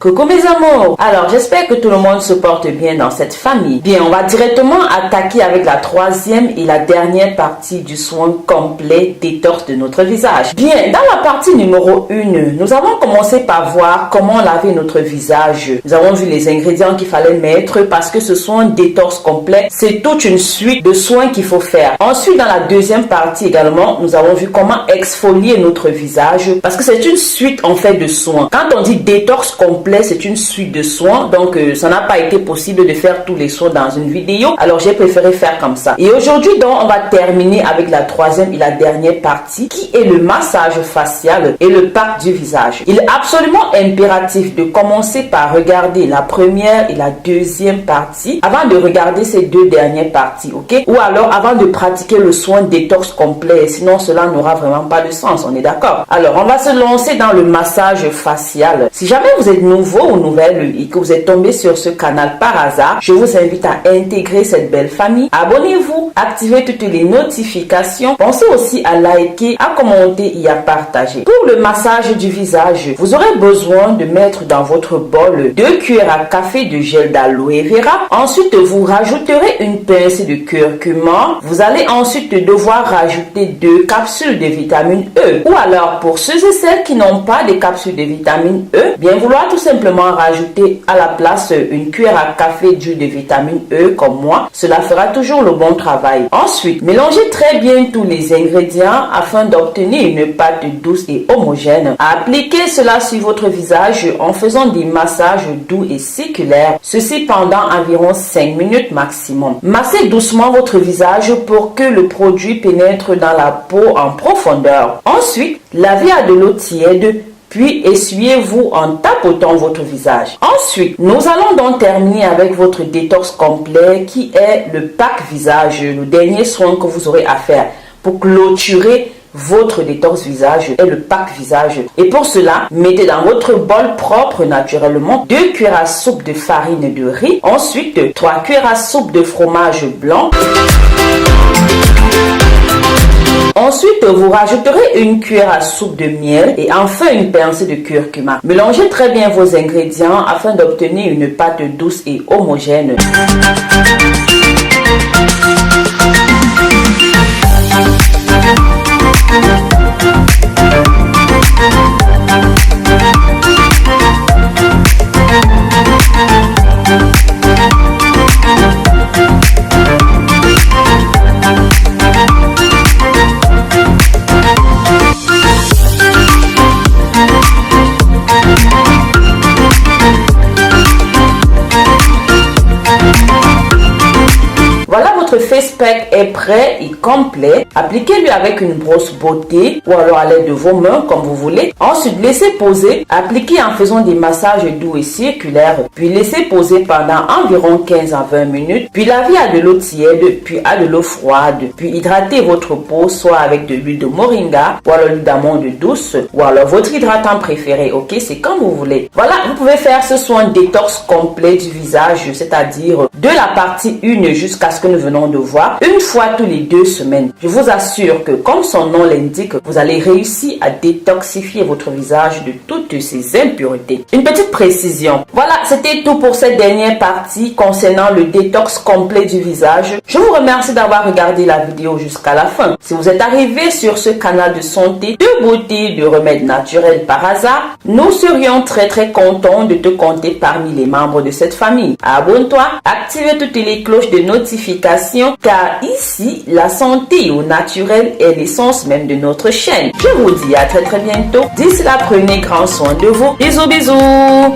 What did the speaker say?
Coucou mes amours, alors j'espère que tout le monde se porte bien dans cette famille. Bien, on va directement attaquer avec la troisième et la dernière partie du soin complet détox de notre visage. Bien, dans la partie numéro 1, nous avons commencé par voir comment laver notre visage. Nous avons vu les ingrédients qu'il fallait mettre parce que ce soin détox complet, c'est toute une suite de soins qu'il faut faire. Ensuite, dans la deuxième partie également, nous avons vu comment exfolier notre visage parce que c'est une suite en fait de soins. Quand on dit détox complet, c'est une suite de soins, donc ça n'a pas été possible de faire tous les soins dans une vidéo, alors j'ai préféré faire comme ça. Et aujourd'hui donc on va terminer avec la troisième et la dernière partie qui est le massage facial et le pack du visage. Il est absolument impératif de commencer par regarder la première et la deuxième partie avant de regarder ces deux dernières parties, ok? Ou alors avant de pratiquer le soin détox complet, sinon cela n'aura vraiment pas de sens, on est d'accord? Alors on va se lancer dans le massage facial. Si jamais vous êtes nouveau ou nouvelle et que vous êtes tombé sur ce canal par hasard, je vous invite à intégrer cette belle famille. Abonnez-vous, activez toutes les notifications. Pensez aussi à liker, à commenter et à partager. Pour le massage du visage, vous aurez besoin de mettre dans votre bol 2 cuillères à café de gel d'aloe vera. Ensuite, vous rajouterez une pincée de curcuma. Vous allez ensuite devoir rajouter 2 capsules de vitamine E. Ou alors, pour ceux et celles qui n'ont pas de capsules de vitamine E, bien vouloir tout simplement rajouter à la place une cuillère à café d'huile de vitamine E comme moi. Cela fera toujours le bon travail. Ensuite, mélangez très bien tous les ingrédients afin d'obtenir une pâte douce et homogène. Appliquez cela sur votre visage en faisant des massages doux et circulaires. Ceci pendant environ 5 minutes maximum. Massez doucement votre visage pour que le produit pénètre dans la peau en profondeur. Ensuite, lavez à de l'eau tiède. Puis essuyez-vous en tapotant votre visage. Ensuite, nous allons donc terminer avec votre détox complet qui est le pack visage, le dernier soin que vous aurez à faire pour clôturer votre détox visage et le pack visage. Et pour cela, mettez dans votre bol propre naturellement 2 cuillères à soupe de farine de riz. Ensuite, 3 cuillères à soupe de fromage blanc. Ensuite, vous rajouterez une cuillère à soupe de miel et enfin une pincée de curcuma. Mélangez très bien vos ingrédients afin d'obtenir une pâte douce et homogène. Votre face pack est prêt et complet. Appliquez-le avec une brosse beauté ou alors à l'aide de vos mains comme vous voulez. Ensuite, laissez poser. Appliquez en faisant des massages doux et circulaires. Puis laissez poser pendant environ 15 à 20 minutes. Puis lavez à de l'eau tiède, puis à de l'eau froide. Puis hydratez votre peau soit avec de l'huile de moringa ou alors l'huile d'amande douce ou alors votre hydratant préféré. Ok, c'est comme vous voulez. Voilà, vous pouvez faire ce soin détox complet du visage, c'est-à-dire de la partie 1 jusqu'à ce que nous venons de voir une fois tous les 2 semaines. Je vous assure que comme son nom l'indique, vous allez réussir à détoxifier votre visage de toutes ces impuretés. Une petite précision. Voilà, c'était tout pour cette dernière partie concernant le détox complet du visage. Je vous remercie d'avoir regardé la vidéo jusqu'à la fin. Si vous êtes arrivé sur ce canal de santé, de beauté, de remèdes naturels par hasard, nous serions très contents de te compter parmi les membres de cette famille. Abonne-toi, active toutes les cloches de notification car ici, la santé au naturel est l'essence même de notre chaîne. Je vous dis à très bientôt. D'ici là, prenez grand soin de vous. Bisous.